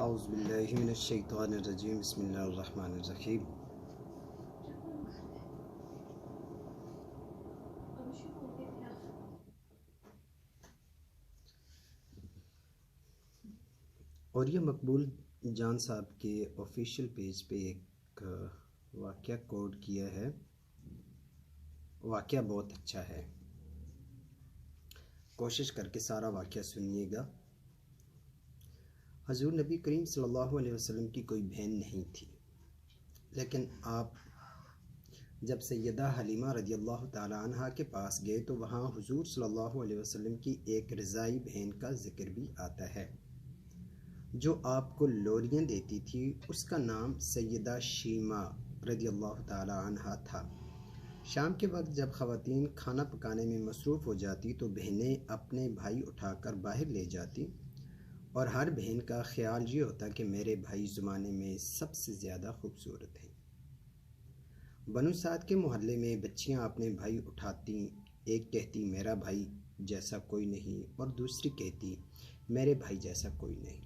أعوذ بالله من الشيطان الرجيم بسم الله الرحمن الرحيم اور یہ مقبول جان صاحب کے آفیشیل پیج پہ ایک واقعہ کوڈ کیا ہے۔ واقعہ بہت اچھا ہے، کوشش کر کے سارا واقعہ سنیے گا۔ حضور نبی کریم صلی اللہ علیہ وسلم کی کوئی بہن نہیں تھی، لیکن آپ جب سیدہ حلیمہ رضی اللہ تعالی عنہ کے پاس گئے تو وہاں حضور صلی اللہ علیہ وسلم کی ایک رضائی بہن کا ذکر بھی آتا ہے جو آپ کو لوریاں دیتی تھی۔ اس کا نام سیدہ شیمہ رضی اللہ تعالی عنہ تھا۔ شام کے وقت جب خواتین کھانا پکانے میں مصروف ہو جاتی تو بہنیں اپنے بھائی اٹھا کر باہر لے جاتی، اور ہر بہن کا خیال یہ ہوتا کہ میرے بھائی زمانے میں سب سے زیادہ خوبصورت ہیں۔ بنو سعد کے محلے میں بچیاں اپنے بھائی اٹھاتی، ایک کہتی میرا بھائی جیسا کوئی نہیں، اور دوسری کہتی میرے بھائی جیسا کوئی نہیں۔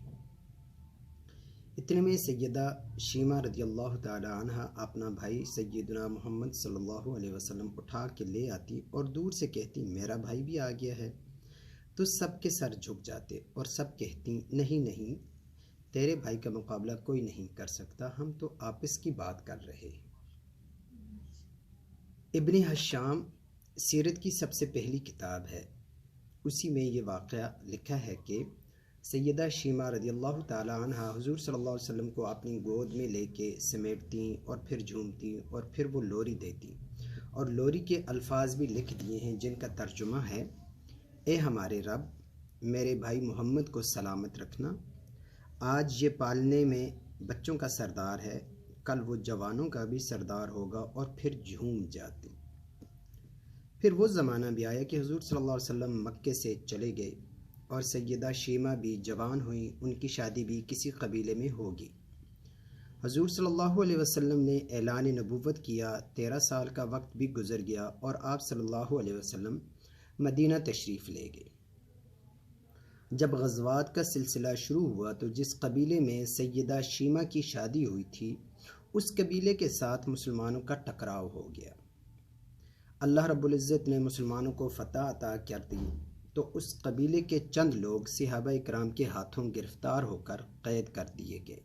اتنے میں سیدہ شیمہ رضی اللہ تعالی عنہ اپنا بھائی سیدنا محمد صلی اللہ علیہ وسلم اٹھا کے لے آتی اور دور سے کہتی میرا بھائی بھی آ گیا ہے، تو سب کے سر جھک جاتے اور سب کہتی نہیں نہیں، تیرے بھائی کا مقابلہ کوئی نہیں کر سکتا، ہم تو آپس کی بات کر رہے ہیں۔ ابن حشام سیرت کی سب سے پہلی کتاب ہے، اسی میں یہ واقعہ لکھا ہے کہ سیدہ شیمہ رضی اللہ تعالی عنہ حضور صلی اللہ علیہ وسلم کو اپنی گود میں لے کے سمیٹتی اور پھر جھومتی اور پھر وہ لوری دیتی، اور لوری کے الفاظ بھی لکھ دیے ہیں جن کا ترجمہ ہے اے ہمارے رب، میرے بھائی محمد کو سلامت رکھنا، آج یہ پالنے میں بچوں کا سردار ہے، کل وہ جوانوں کا بھی سردار ہوگا، اور پھر جھوم جاتی۔ پھر وہ زمانہ بھی آیا کہ حضور صلی اللہ علیہ وسلم مکے سے چلے گئے اور سیدہ شیمہ بھی جوان ہوئیں، ان کی شادی بھی کسی قبیلے میں ہوگی۔ حضور صلی اللہ علیہ وسلم نے اعلان نبوت کیا، 13 سال کا وقت بھی گزر گیا اور آپ صلی اللہ علیہ وسلم مدینہ تشریف لے گئے۔ جب غزوات کا سلسلہ شروع ہوا تو جس قبیلے میں سیدہ شیمہ کی شادی ہوئی تھی اس قبیلے کے ساتھ مسلمانوں کا ٹکراؤ ہو گیا۔ اللہ رب العزت نے مسلمانوں کو فتح عطا کر دی تو اس قبیلے کے چند لوگ صحابہ اکرام کے ہاتھوں گرفتار ہو کر قید کر دیے گئے۔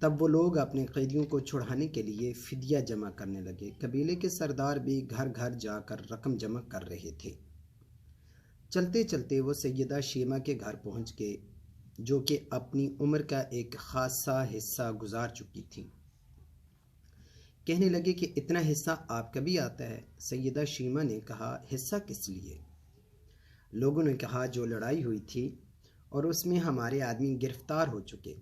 تب وہ لوگ اپنے قیدیوں کو چھڑانے کے لیے فدیہ جمع کرنے لگے۔ قبیلے کے سردار بھی گھر گھر جا کر رقم جمع کر رہے تھے۔ چلتے چلتے وہ سیدہ شیمہ کے گھر پہنچ گئے جو کہ اپنی عمر کا ایک خاصا حصہ گزار چکی تھی۔ کہنے لگے کہ اتنا حصہ آپ کا بھی آتا ہے؟ سیدہ شیمہ نے کہا حصہ کس لیے؟ لوگوں نے کہا جو لڑائی ہوئی تھی اور اس میں ہمارے آدمی گرفتار ہو چکے۔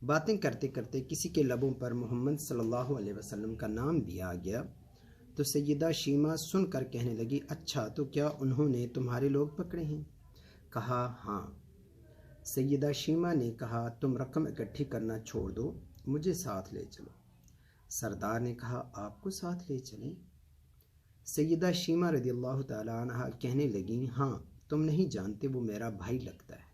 باتیں کرتے کرتے کسی کے لبوں پر محمد صلی اللہ علیہ وسلم کا نام بھی آ گیا تو سیدہ شیمہ سن کر کہنے لگی اچھا تو کیا انہوں نے تمہارے لوگ پکڑے ہیں؟ کہا ہاں۔ سیدہ شیمہ نے کہا تم رقم اکٹھی کرنا چھوڑ دو، مجھے ساتھ لے چلو۔ سردار نے کہا آپ کو ساتھ لے چلیں؟ سیدہ شیمہ رضی اللہ تعالی عنہ کہنے لگیں ہاں، تم نہیں جانتے وہ میرا بھائی لگتا ہے۔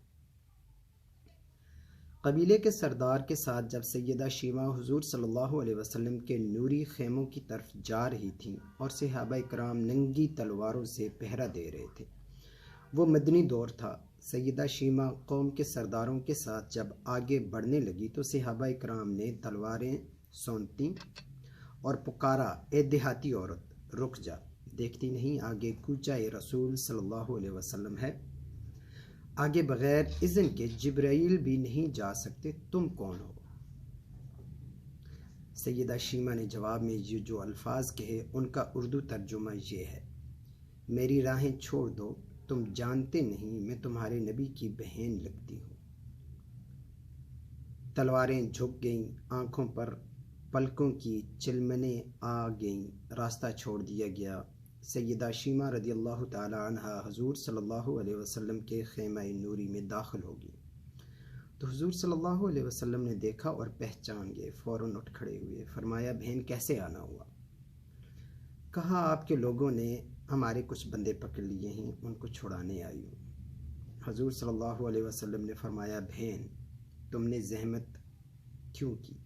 قبیلے کے سردار کے ساتھ جب سیدہ شیمہ حضور صلی اللہ علیہ وسلم کے نوری خیموں کی طرف جا رہی تھیں اور صحابہ اکرام ننگی تلواروں سے پہرا دے رہے تھے، وہ مدنی دور تھا۔ سیدہ شیمہ قوم کے سرداروں کے ساتھ جب آگے بڑھنے لگی تو صحابہ اکرام نے تلواریں سونتیں اور پکارا اے دیہاتی عورت رک جا، دیکھتی نہیں آگے کوچہ رسول صلی اللہ علیہ وسلم ہے، آگے بغیر اذن کے جبرائیل بھی نہیں جا سکتے، تم کون ہو؟ سیدہ شیمہ نے جواب میں یہ جو الفاظ کہے ان کا اردو ترجمہ یہ ہے میری راہیں چھوڑ دو، تم جانتے نہیں میں تمہارے نبی کی بہن لگتی ہوں۔ تلواریں جھک گئیں، آنکھوں پر پلکوں کی چلمنیں آ گئیں، راستہ چھوڑ دیا گیا۔ سیدہ شیمہ رضی اللہ تعالی عنہ حضور صلی اللہ علیہ وسلم کے خیمہ نوری میں داخل ہوگی تو حضور صلی اللہ علیہ وسلم نے دیکھا اور پہچان گئے، فوراً اٹھ کھڑے ہوئے، فرمایا بہن کیسے آنا ہوا؟ کہا آپ کے لوگوں نے ہمارے کچھ بندے پکڑ لیے ہیں، ان کو چھڑانے آئی ہوں۔ حضور صلی اللہ علیہ وسلم نے فرمایا بہن تم نے زحمت کیوں کی؟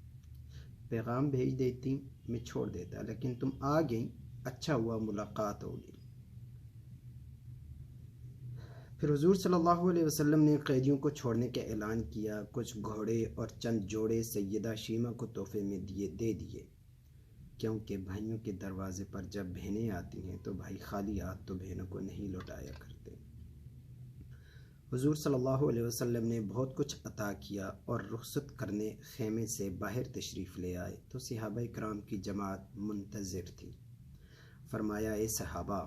پیغام بھیج دیتی، میں چھوڑ دیتا، لیکن تم آ گئیں، اچھا ہوا ملاقات ہو گئی۔ پھر حضور صلی اللہ علیہ وسلم نے قیدیوں کو چھوڑنے کا اعلان کیا۔ کچھ گھوڑے اور چند جوڑے سیدہ شیمہ کو تحفے میں دے دیے، کیونکہ بھائیوں کے دروازے پر جب بہنیں آتی ہیں تو بھائی خالی ہاتھ تو بہنوں کو نہیں لوٹایا کرتے۔ حضور صلی اللہ علیہ وسلم نے بہت کچھ عطا کیا اور رخصت کرنے خیمے سے باہر تشریف لے آئے تو صحابہ کرام کی جماعت منتظر تھی۔ فرمایا، اے صحابہ،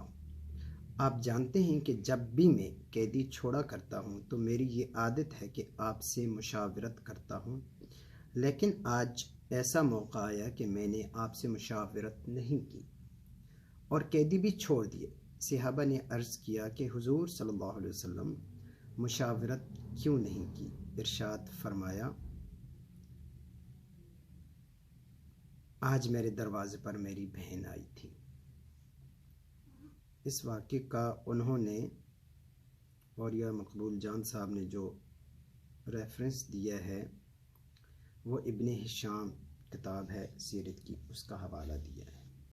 آپ جانتے ہیں کہ جب بھی میں قیدی چھوڑا کرتا ہوں تو میری یہ عادت ہے کہ آپ سے مشاورت کرتا ہوں، لیکن آج ایسا موقع آیا کہ میں نے آپ سے مشاورت نہیں کی اور قیدی بھی چھوڑ دیے۔ صحابہ نے عرض کیا کہ حضور صلی اللہ علیہ وسلم مشاورت کیوں نہیں کی؟ ارشاد فرمایا، آج میرے دروازے پر میری بہن آئی تھی۔ اس واقعے کا انہوں نے اور یا مقبول جان صاحب نے جو ریفرنس دیا ہے وہ ابن ہشام کتاب ہے سیرت کی، اس کا حوالہ دیا ہے۔